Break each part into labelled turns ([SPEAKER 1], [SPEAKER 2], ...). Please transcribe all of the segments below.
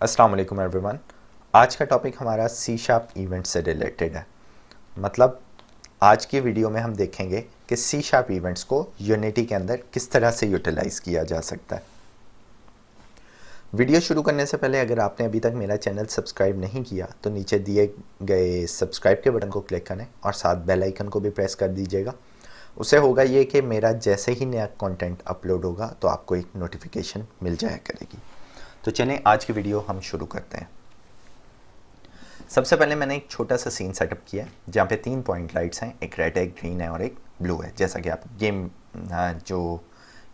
[SPEAKER 1] अस्सलाम वालेकुम एवरीवन। आज का टॉपिक हमारा सी शार्प इवेंट से रिलेटेड है। मतलब आज की वीडियो में हम देखेंगे कि सी शार्प इवेंट्स को यूनिटी के अंदर किस तरह से यूटिलाइज़ किया जा सकता है। वीडियो शुरू करने से पहले अगर आपने अभी तक मेरा चैनल सब्सक्राइब नहीं किया तो नीचे दिए गए सब्सक्राइब के बटन को क्लिक करें और साथ बेल आइकन को भी प्रेस कर दीजिएगा। उससे होगा ये कि मेरा जैसे ही नया कंटेंट अपलोड होगा तो आपको एक नोटिफिकेशन मिल जाया करेगी। तो चलें आज की वीडियो हम शुरू करते हैं। सबसे पहले मैंने एक छोटा सा सीन सेटअप किया है जहाँ पे 3 पॉइंट लाइट्स हैं, एक रेड है, एक ग्रीन है और एक ब्लू है। जैसा कि आप जो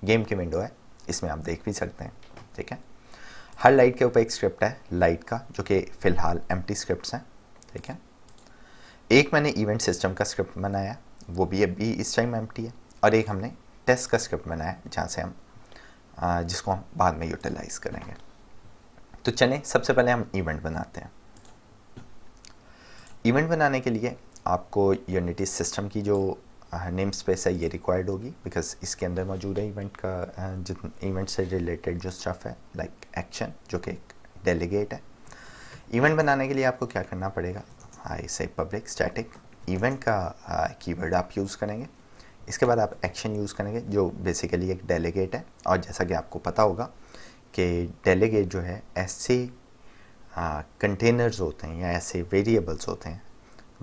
[SPEAKER 1] गेम की विंडो है इसमें आप देख भी सकते हैं। ठीक है, हर लाइट के ऊपर एक स्क्रिप्ट है लाइट का, जो कि फ़िलहाल एम्प्टी स्क्रिप्ट्स हैं। ठीक है, एक मैंने इवेंट सिस्टम का स्क्रिप्ट बनाया, वो भी अभी इस टाइम एम्प्टी है, और एक हमने टेस्ट का स्क्रिप्ट बनाया जहाँ से हम जिसको हम बाद में यूटिलाइज़ करेंगे। तो चलें सबसे पहले हम इवेंट बनाते हैं। इवेंट बनाने के लिए आपको यूनिटी सिस्टम की जो नेम स्पेस है ये रिक्वायर्ड होगी, बिकॉज इसके अंदर मौजूद है इवेंट का जितने इवेंट से रिलेटेड जो स्टफ़ है, लाइक एक्शन जो कि एक डेलीगेट है। इवेंट बनाने के लिए आपको क्या करना पड़ेगा, आई से पब्लिक स्टैटिक इवेंट का कीवर्ड आप यूज़ करेंगे। इसके बाद आप एक्शन यूज़ करेंगे जो बेसिकली एक डेलीगेट है, और जैसा कि आपको पता होगा कि डेलीगेट जो है ऐसे कंटेनर्स होते हैं या ऐसे वेरिएबल्स होते हैं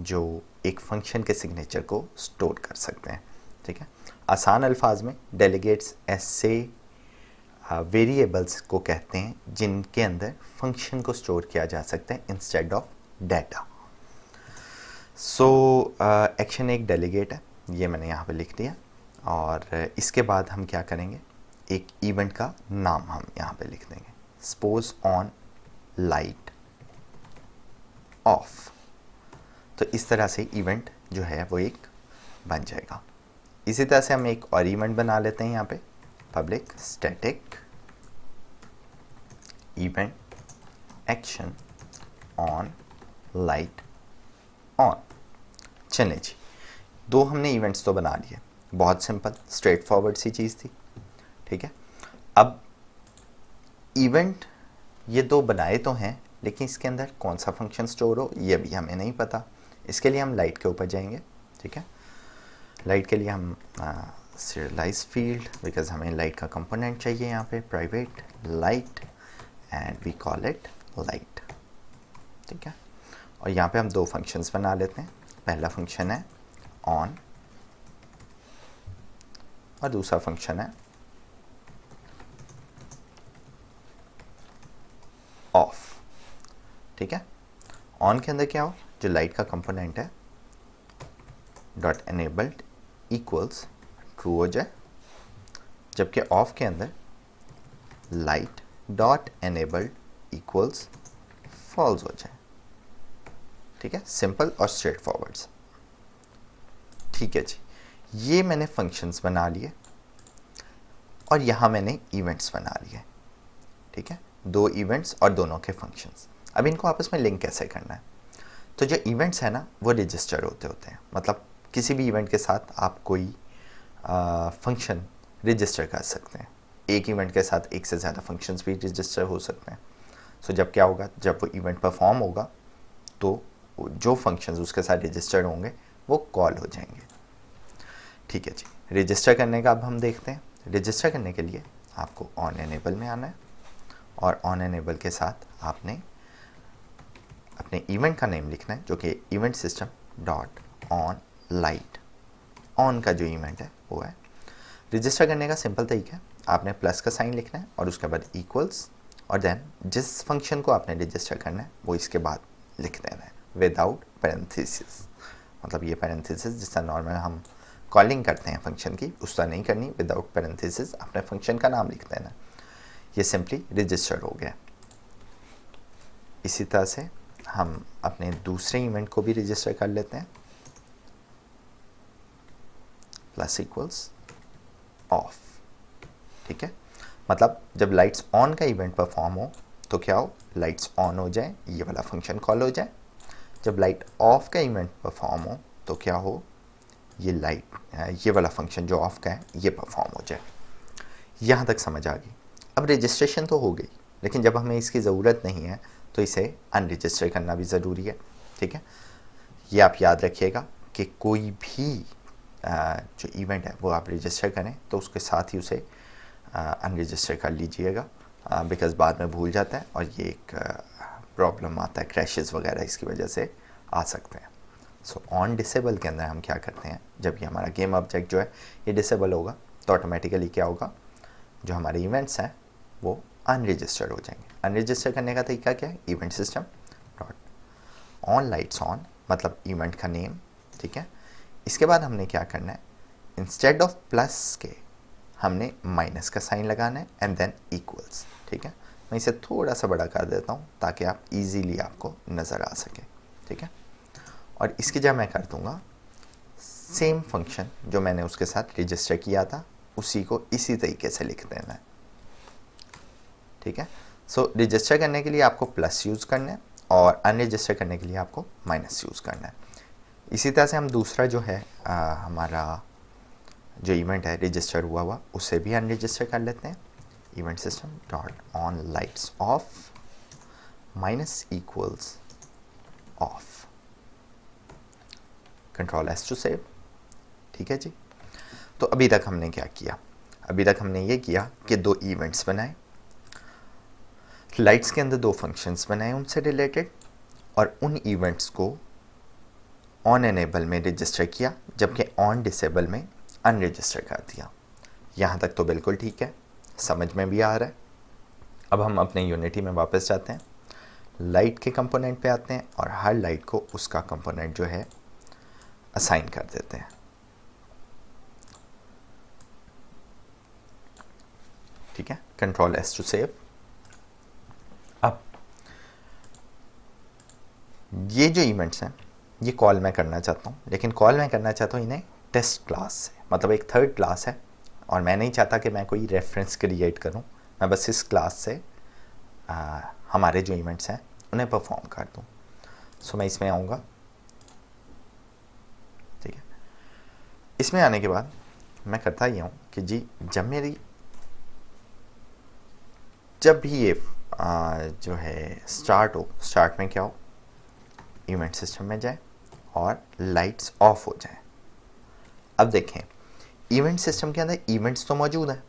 [SPEAKER 1] जो एक फंक्शन के सिग्नेचर को स्टोर कर सकते हैं। ठीक है, आसान अल्फाज में डेलीगेट्स ऐसे वेरिएबल्स को कहते हैं जिनके अंदर फंक्शन को स्टोर किया जा सकता है instead of data. So action एक डेलीगेट है, ये मैंने यहाँ पे लिख दिया। और इसके बाद हम क्या करेंगे, एक इवेंट का नाम हम यहाँ पे लिख देंगे, सपोज ऑन लाइट ऑफ। तो इस तरह से इवेंट जो है वो एक बन जाएगा। इसी तरह से हम एक और इवेंट बना लेते हैं यहाँ पे, public static event action on light on. चले जी, दो हमने इवेंट्स तो बना लिए, बहुत सिंपल स्ट्रेट फॉरवर्ड सी चीज़ थी। ठीक है, अब इवेंट ये दो बनाए तो हैं, लेकिन इसके अंदर कौन सा फंक्शन स्टोर हो ये भी हमें नहीं पता। इसके लिए हम लाइट के ऊपर जाएंगे। ठीक है, लाइट के लिए हम सीरियलाइज फील्ड, बिकॉज हमें लाइट का कंपोनेंट चाहिए यहाँ पे, private light and we call it light. ठीक है, और यहाँ पे हम दो फंक्शंस बना लेते हैं। पहला फंक्शन है ऑन और दूसरा फंक्शन है ऑफ। ठीक है, ऑन के अंदर क्या हो, जो लाइट का कंपोनेंट है डॉट एनेबल्ड इक्वल्स ट्रू हो जाए, जबकि ऑफ के अंदर light dot enabled equals false हो जाए। ठीक है, सिंपल और स्ट्रेट फॉरवर्ड्स। ठीक है जी, ये मैंने फंक्शंस बना लिए और यहाँ मैंने इवेंट्स बना लिए। ठीक है, दो इवेंट्स और दोनों के फंक्शंस। अब इनको आपस में लिंक कैसे करना है, तो जो इवेंट्स है ना वो रजिस्टर होते हैं। मतलब किसी भी इवेंट के साथ आप कोई फंक्शन रजिस्टर कर सकते हैं। एक इवेंट के साथ एक से ज़्यादा फंक्शंस भी रजिस्टर हो सकते हैं। सो जब क्या होगा, जब वो इवेंट परफॉर्म होगा तो जो फंक्शंस उसके साथ रजिस्टर्ड होंगे वो कॉल हो जाएंगे। ठीक है जी, रजिस्टर करने का अब हम देखते हैं। रजिस्टर करने के लिए आपको ऑन एनेबल में आना है, और ऑन एनेबल के साथ आपने अपने इवेंट का नेम लिखना है, जो कि event system dot on light on का जो इवेंट है वो है। रजिस्टर करने का सिंपल तरीका है, आपने प्लस का साइन लिखना है और उसके बाद इक्वल्स, और देन जिस फंक्शन को आपने रजिस्टर करना है वो इसके बाद लिख देना है विदाउट पैरेंथेसिस। मतलब ये पैरेंथेसिस जिसका नॉर्मल हम कॉलिंग करते हैं फंक्शन की, उस तरह नहीं करनी। विदाउट पैरेंथेसिस अपने फंक्शन का नाम लिख देना। ये सिंपली रजिस्टर हो गया। इसी तरह से हम अपने दूसरे इवेंट को भी रजिस्टर कर लेते हैं, प्लस इक्वल्स ऑफ। ठीक है, मतलब जब लाइट्स ऑन का इवेंट परफॉर्म हो तो क्या हो, लाइट्स ऑन हो जाए, ये वाला फंक्शन कॉल हो जाए। जब लाइट ऑफ का इवेंट परफॉर्म हो तो क्या हो, ये वाला फंक्शन जो ऑफ का है ये परफॉर्म हो जाए। यहाँ तक समझ आ गई। अब रजिस्ट्रेशन तो हो गई, लेकिन जब हमें इसकी ज़रूरत नहीं है तो इसे अनरजिस्टर करना भी ज़रूरी है, ठीक है। ये आप याद रखिएगा कि कोई भी जो इवेंट है वो आप रजिस्टर करें तो उसके साथ ही उसे अनरजिस्टर कर लीजिएगा, बिकॉज़ बाद में भूल जाता है और ये एक प्रॉब्लम आता है, क्रैशेस वगैरह इसकी वजह से आ सकते हैं। सो ऑन डिसेबल के अंदर हम क्या करते हैं, जब ये हमारा गेम ऑब्जेक्ट जो है ये डिसेबल होगा तो ऑटोमेटिकली क्या होगा, जो हमारे इवेंट्स हैं वो अनरजिस्टर्ड हो जाएंगे। अनरजिस्टर करने का तरीका क्या है, event system dot on lights on, मतलब इवेंट का नेम, ठीक है। इसके बाद हमने क्या करना है, इंस्टेड ऑफ प्लस के हमने माइनस का साइन लगाना है एंड देन इक्वल्स, ठीक है। मैं इसे थोड़ा सा बड़ा कर देता हूँ ताकि आप इजीली आपको नज़र आ सके, ठीक है। और इसकी जगह मैं कर दूँगा सेम फंक्शन जो मैंने उसके साथ रजिस्टर किया था उसी को इसी तरीके से लिख देना है, ठीक है। सो रजिस्टर करने के लिए आपको प्लस यूज़ करना है और अनरजिस्टर करने के लिए आपको माइनस यूज़ करना है। इसी तरह से हम दूसरा जो है हमारा जो इवेंट है रजिस्टर हुआ हुआ उसे भी अनरजिस्टर कर लेते हैं। Event system dot on lights off minus equals off, control S to save, ठीक है जी। तो अभी तक हमने क्या किया, अभी तक हमने ये किया कि दो इवेंट्स बनाए, लाइट्स के अंदर दो फंक्शंस बनाए उनसे रिलेटेड, और उन इवेंट्स को ऑन एनेबल में रजिस्टर किया जबकि ऑन डिसेबल में अनरजिस्टर कर दिया। यहाँ तक तो बिल्कुल ठीक है, समझ में भी आ रहा है। अब हम अपने यूनिटी में वापस जाते हैं, लाइट के कंपोनेंट पे आते हैं और हर लाइट को उसका कंपोनेंट जो है असाइन कर देते हैं, ठीक है। Control S to save. अब ये जो इवेंट्स हैं ये कॉल मैं करना चाहता हूँ, लेकिन कॉल मैं करना चाहता हूँ इन्हें टेस्ट क्लास से, मतलब एक थर्ड क्लास है और मैं नहीं चाहता कि मैं कोई रेफरेंस क्रिएट करूं, मैं बस इस क्लास से हमारे जो इवेंट्स हैं उन्हें परफॉर्म कर दूं। सो मैं इसमें आऊँगा, ठीक है। इसमें आने के बाद मैं करता ये हूँ कि जी जब भी ये जो है स्टार्ट हो, स्टार्ट में क्या हो, इवेंट सिस्टम में जाए और लाइट्स ऑफ हो जाए। अब देखें इवेंट सिस्टम के अंदर इवेंट्स तो मौजूद हैं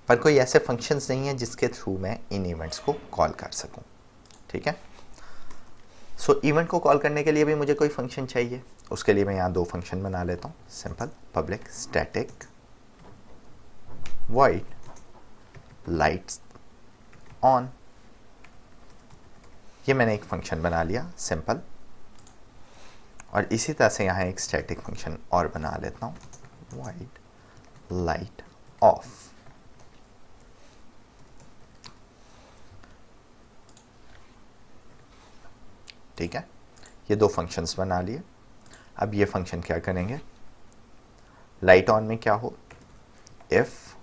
[SPEAKER 1] पर कोई ऐसे फंक्शंस नहीं है जिसके थ्रू मैं इन इवेंट्स को कॉल कर सकूं, ठीक है। सो इवेंट को कॉल करने के लिए भी मुझे कोई फंक्शन चाहिए, उसके लिए मैं यहाँ दो फंक्शन बना लेता हूँ, simple public static void lights on, ये मैंने एक फंक्शन बना लिया सिंपल। और इसी तरह से यहाँ एक स्टैटिक फंक्शन और बना लेता हूँ, void light off, ठीक है। ये दो फंक्शंस बना लिए। अब ये फंक्शन क्या करेंगे, लाइट ऑन में क्या हो, if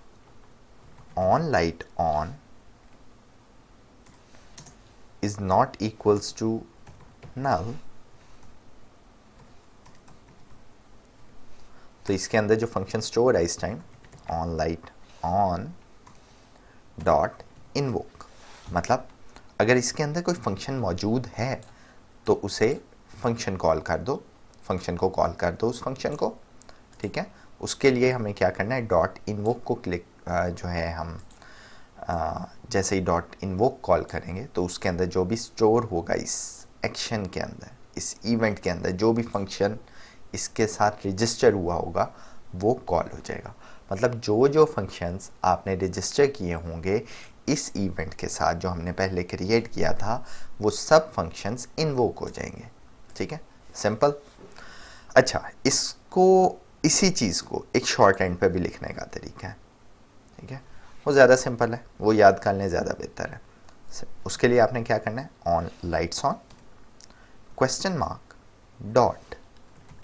[SPEAKER 1] on light on is not equals to null, तो इसके अंदर जो फंक्शन स्टोर है इस time on light on dot invoke, मतलब अगर इसके अंदर कोई फंक्शन मौजूद है तो उसे फंक्शन कॉल कर दो, फंक्शन को कॉल कर दो उस फंक्शन को, ठीक है। उसके लिए हमें क्या करना है, डॉट इनवोक को क्लिक जो है हम जैसे ही डॉट इनवोक कॉल करेंगे तो उसके अंदर जो भी स्टोर होगा इस एक्शन के अंदर, इस इवेंट के अंदर जो भी फंक्शन इसके साथ रजिस्टर हुआ होगा वो कॉल हो जाएगा। मतलब जो जो फंक्शंस आपने रजिस्टर किए होंगे इस इवेंट के साथ जो हमने पहले क्रिएट किया था वो सब फंक्शंस इन्वोक हो जाएंगे, ठीक है, सिंपल। अच्छा, इसको इसी चीज़ को एक शॉर्ट हैंड पे भी लिखने का तरीका है, ठीक है, वो ज़्यादा सिंपल है, वो याद कर लें ज़्यादा बेहतर है। उसके लिए आपने क्या करना है, on lights on question mark dot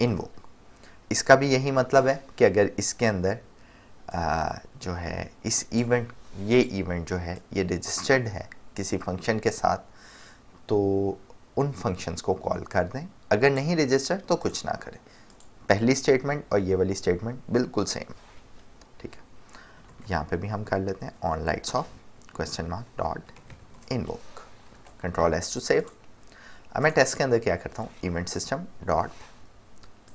[SPEAKER 1] invoke. इसका भी यही मतलब है कि अगर इसके अंदर जो है इस इवेंट, ये इवेंट जो है ये रजिस्टर्ड है किसी फंक्शन के साथ तो उन फंक्शंस को कॉल कर दें, अगर नहीं रजिस्टर्ड तो कुछ ना करें। पहली स्टेटमेंट और ये वाली स्टेटमेंट बिल्कुल सेम, ठीक है। यहाँ पे भी हम कर लेते हैं on lights off question mark dot invoke, control S to save. अब मैं टेस्ट के अंदर क्या करता हूँ, event system dot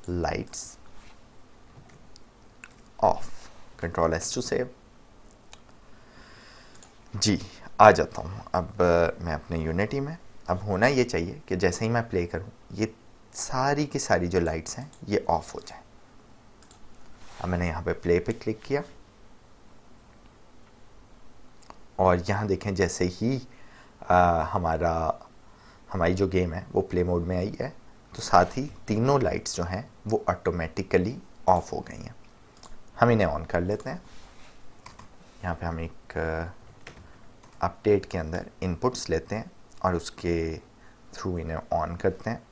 [SPEAKER 1] lights off, control S to save. जी आ जाता हूँ अब मैं अपने यूनिटी में। अब होना ये चाहिए कि जैसे ही मैं प्ले करूँ ये सारी की सारी जो लाइट्स हैं ये ऑफ हो जाए। अब मैंने यहाँ पे प्ले पे क्लिक किया और यहाँ देखें जैसे ही हमारी जो गेम है वो प्ले मोड में आई है तो साथ ही तीनों लाइट्स जो हैं वो ऑटोमेटिकली ऑफ हो गई हैं। हम इन्हें ऑन कर लेते हैं। यहाँ पे हम एक अपडेट के अंदर इनपुट्स लेते हैं और उसके थ्रू इन्हें ऑन करते हैं।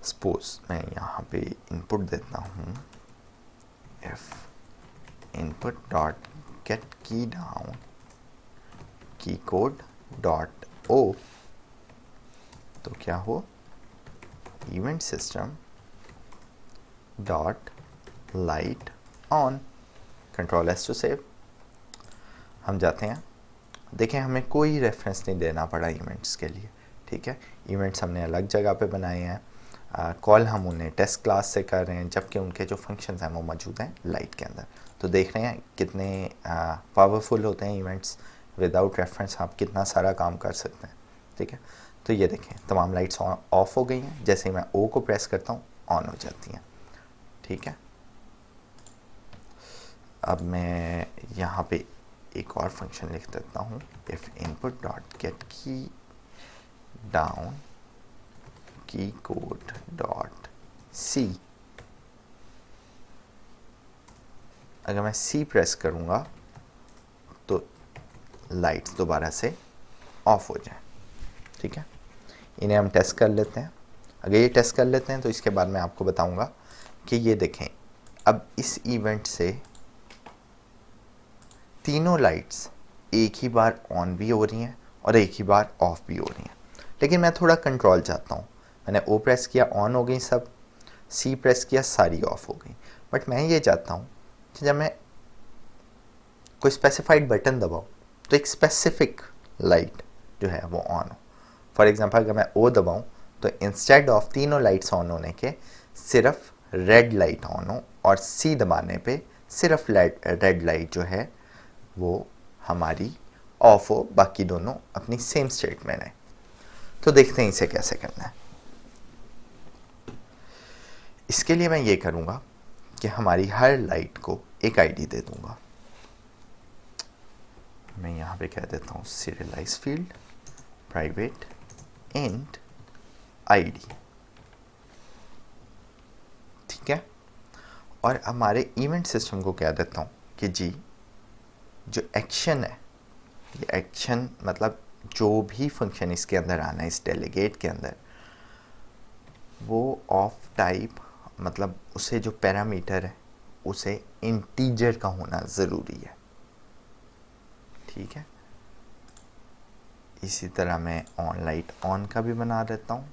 [SPEAKER 1] सपोज मैं यहाँ पे इनपुट देता हूँ if input dot get key down key code dot O, तो क्या हो, event system dot light on, control S to save. हम जाते हैं, देखें हमें कोई रेफरेंस नहीं देना पड़ा इवेंट्स के लिए, ठीक है। इवेंट्स हमने अलग जगह पे बनाए हैं, कॉल हम उन्हें टेस्ट क्लास से कर रहे हैं, जबकि उनके जो फंक्शंस हैं वो मौजूद हैं लाइट के अंदर। तो देख रहे हैं कितने पावरफुल होते हैं इवेंट्स, विदाउट रेफरेंस आप कितना सारा काम कर सकते हैं, ठीक है। तो ये देखें तमाम लाइट्स ऑफ हो गई हैं, जैसे ही मैं ओ को प्रेस करता हूँ ऑन हो जाती हैं, ठीक है। अब मैं यहाँ पे एक और फंक्शन लिख देता हूँ, if input dot get key down key code dot C. अगर मैं सी प्रेस करूँगा तो लाइट्स दोबारा से ऑफ हो जाए, ठीक है। इन्हें हम टेस्ट कर लेते हैं। अगर ये टेस्ट कर लेते हैं तो इसके बाद मैं आपको बताऊंगा कि ये देखें अब इस इवेंट से तीनों लाइट्स एक ही बार ऑन भी हो रही हैं और एक ही बार ऑफ भी हो रही हैं। लेकिन मैं थोड़ा कंट्रोल चाहता हूँ। मैंने ओ प्रेस किया ऑन हो गई सब, सी प्रेस किया सारी ऑफ हो गई। बट मैं ये चाहता हूँ कि जब मैं कोई स्पेसिफाइड बटन दबाऊँ तो एक स्पेसिफिक लाइट जो है वो ऑन हो। फॉर एग्जांपल अगर मैं ओ दबाऊँ तो इंस्टेड ऑफ तीनों लाइट्स ऑन होने के सिर्फ रेड लाइट ऑन हो और सी दबाने पे सिर्फ रेड लाइट जो है वो हमारी ऑफ हो, बाकी दोनों अपनी सेम स्टेट में रहें। तो देखते हैं इसे कैसे करना है। इसके लिए मैं ये करूँगा कि हमारी हर लाइट को एक आईडी दे दूँगा। मैं यहाँ पे कह देता हूँ serialised field private int ID, ठीक है। और हमारे इवेंट सिस्टम को कह देता हूँ कि जी जो एक्शन है, ये एक्शन मतलब जो भी फंक्शन इसके अंदर आना है इस डेलीगेट के अंदर, वो ऑफ टाइप मतलब उसे जो पैरामीटर है उसे इंटीजर का होना ज़रूरी है, ठीक है। इसी तरह मैं ऑन लाइट ऑन का भी बना देता हूँ।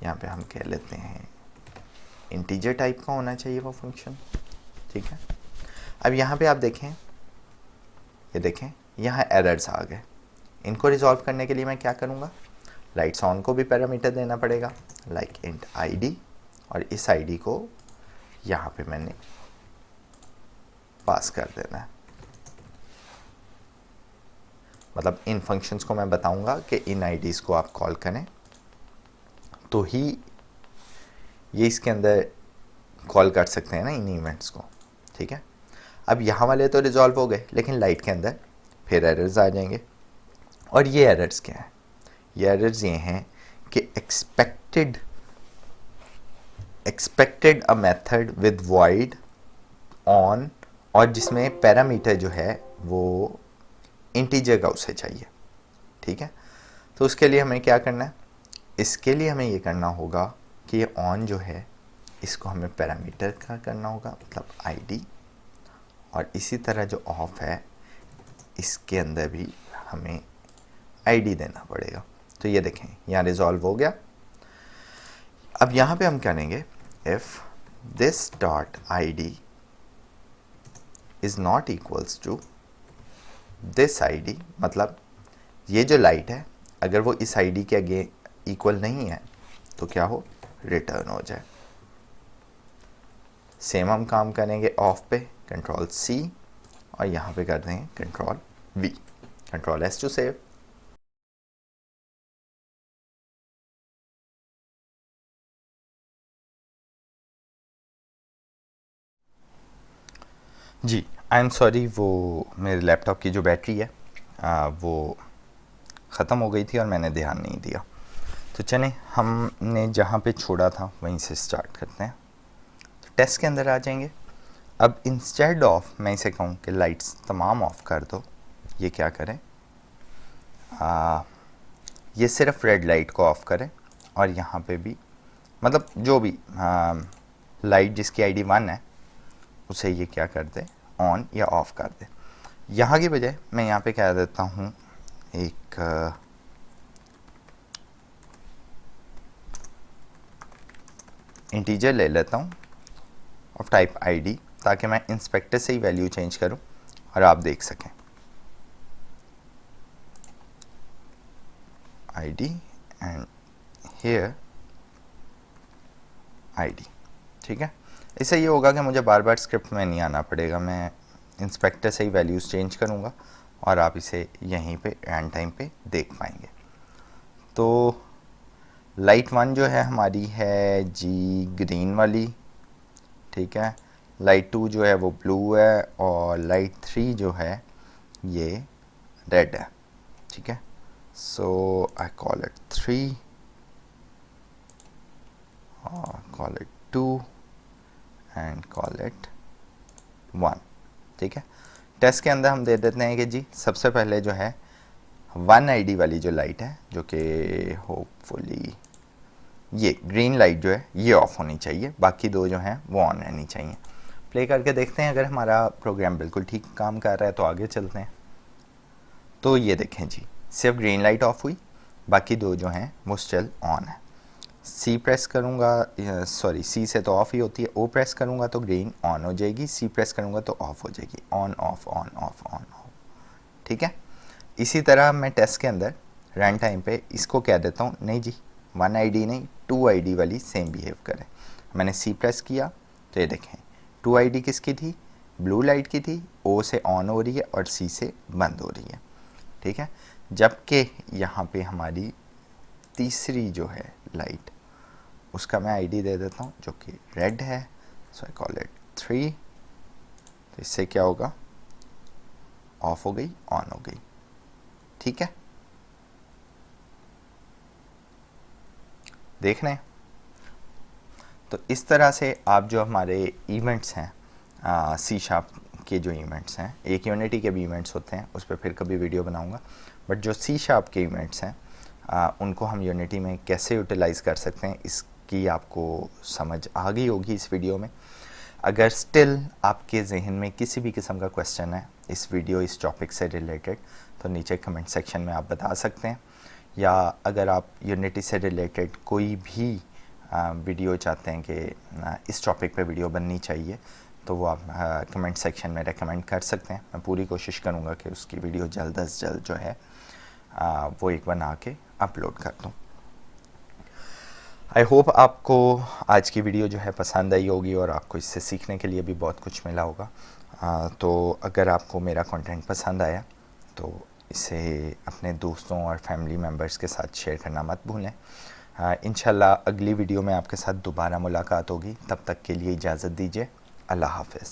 [SPEAKER 1] यहाँ पे हम कह लेते हैं इंटीजर टाइप का होना चाहिए वो फंक्शन, ठीक है। अब यहाँ पे आप देखें, ये देखें यहाँ एरर्स आ गए। इनको रिजॉल्व करने के लिए मैं क्या करूँगा, लाइट्स ऑन को भी पैरामीटर देना पड़ेगा लाइक इंट आईडी, और इस आईडी को यहाँ पे मैंने पास कर देना है। मतलब इन फंक्शंस को मैं बताऊंगा कि इन आईडीज को आप कॉल करें तो ही ये इसके अंदर कॉल कर सकते हैं ना इन इवेंट्स को, ठीक है। अब यहाँ वाले तो रिजॉल्व हो गए, लेकिन लाइट के अंदर फिर एरर्स आ जाएंगे। और ये एरर्स क्या हैं, ये एरर्स ये हैं कि expected a method with void on, और जिसमें पैरामीटर जो है वो इंटीजर का उसे चाहिए, ठीक है। तो उसके लिए हमें क्या करना है, इसके लिए हमें ये करना होगा कि ये ऑन जो है इसको हमें पैरामीटर का करना होगा, मतलब आईडी, और इसी तरह जो ऑफ है इसके अंदर भी हमें आईडी देना पड़ेगा। तो ये देखें यहाँ रिजॉल्व हो गया। अब यहाँ पे हम करेंगे if this dot ID is not equals to this ID, मतलब ये जो लाइट है अगर वो इस आईडी के आगे इक्वल नहीं है तो क्या हो, रिटर्न हो जाए। सेम हम काम करेंगे ऑफ पे, कंट्रोल सी, और यहाँ पे कर देंगे control V, control S to save. जी आई एम सॉरी, वो मेरे लैपटॉप की जो बैटरी है वो ख़त्म हो गई थी और मैंने ध्यान नहीं दिया। तो चलें, हमने जहाँ पे छोड़ा था वहीं से स्टार्ट करते हैं। तो टेस्ट के अंदर आ जाएंगे। अब इंस्टेड ऑफ मैं इसे कहूँ कि लाइट्स तमाम ऑफ कर दो, ये क्या करें, ये सिर्फ रेड लाइट को ऑफ़ करें, और यहाँ पे भी मतलब जो भी लाइट जिसकी आईडी 1 है उसे ये क्या कर दे, ऑन या ऑफ़ कर दे। यहाँ की बजाय मैं यहाँ पे कह देता हूँ एक इंटीजर ले लेता हूँ ऑफ टाइप आईडी, ताकि मैं इंस्पेक्टर से ही वैल्यू चेंज करूँ और आप देख सकें। आईडी एंड हेयर आईडी, ठीक है। इससे ये होगा कि मुझे बार बार स्क्रिप्ट में नहीं आना पड़ेगा, मैं इंस्पेक्टर से ही वैल्यूज़ चेंज करूँगा और आप इसे यहीं पे एंड टाइम पे देख पाएंगे। तो लाइट 1 जो है हमारी है जी ग्रीन वाली, ठीक है। लाइट 2 जो है वो ब्लू है, और लाइट 3 जो है ये रेड है, ठीक है। सो आई कॉल इट 3 और call it 2 and call it 1, ठीक है। टेस्ट के अंदर हम दे देते हैं कि जी सबसे पहले जो है 1 आईडी वाली जो लाइट है, जो कि होपफुली ये ग्रीन लाइट जो है ये ऑफ होनी चाहिए, बाकी दो जो हैं वो ऑन रहनी चाहिए। प्ले करके देखते हैं, अगर हमारा प्रोग्राम बिल्कुल ठीक काम कर रहा है तो आगे चलते हैं। तो ये देखें जी, सिर्फ ग्रीन लाइट ऑफ हुई, बाकी दो जो हैं वो स्टिल ऑन है। सी प्रेस करूँगा, सॉरी सी से तो ऑफ ही होती है, ओ प्रेस करूँगा तो ग्रीन ऑन हो जाएगी, सी प्रेस करूँगा तो ऑफ हो जाएगी, on off on off on off, ठीक है। इसी तरह मैं टेस्ट के अंदर रन टाइम पे इसको कह देता हूँ, नहीं जी 1 आईडी नहीं 2 आईडी वाली सेम बिहेव करे। मैंने सी प्रेस किया तो ये देखें 2 आईडी किसकी थी, ब्लू लाइट की थी, ओ से ऑन हो रही है और सी से बंद हो रही है, ठीक है। जबकि यहाँ पे हमारी तीसरी जो है लाइट, उसका मैं आईडी दे देता हूँ जो कि रेड है, सो आई कॉल इट 3। तो इससे क्या होगा, ऑफ हो गई ऑन हो गई, ठीक है। देख रहे हैं। तो इस तरह से आप जो हमारे इवेंट्स हैं सी शार्प के जो इवेंट्स हैं, एक यूनिटी के भी इवेंट्स होते हैं, उस पर फिर कभी वीडियो बनाऊंगा, बट जो सी शार्प के इवेंट्स हैं उनको हम यूनिटी में कैसे यूटिलाइज़ कर सकते हैं इसकी आपको समझ आ गई होगी इस वीडियो में। अगर स्टिल आपके जहन में किसी भी किस्म का क्वेश्चन है इस वीडियो इस टॉपिक से रिलेटेड, तो नीचे कमेंट सेक्शन में आप बता सकते हैं, या अगर आप यूनिटी से रिलेटेड कोई भी वीडियो चाहते हैं कि इस टॉपिक पे वीडियो बननी चाहिए, तो वो आप कमेंट सेक्शन में रेकमेंड कर सकते हैं। मैं पूरी कोशिश करूँगा कि उसकी वीडियो जल्द अज जल्द जो है वो एक बना के अपलोड कर दूँ। आई होप आपको आज की वीडियो जो है पसंद आई होगी और आपको इससे सीखने के लिए भी बहुत कुछ मिला होगा। तो अगर आपको मेरा कंटेंट पसंद आया तो इसे अपने दोस्तों और फैमिली मेम्बर्स के साथ शेयर करना मत भूलें। इंशाल्लाह अगली वीडियो में आपके साथ दोबारा मुलाकात होगी, तब तक के लिए इजाज़त दीजिए। अल्लाह हाफ़िज़।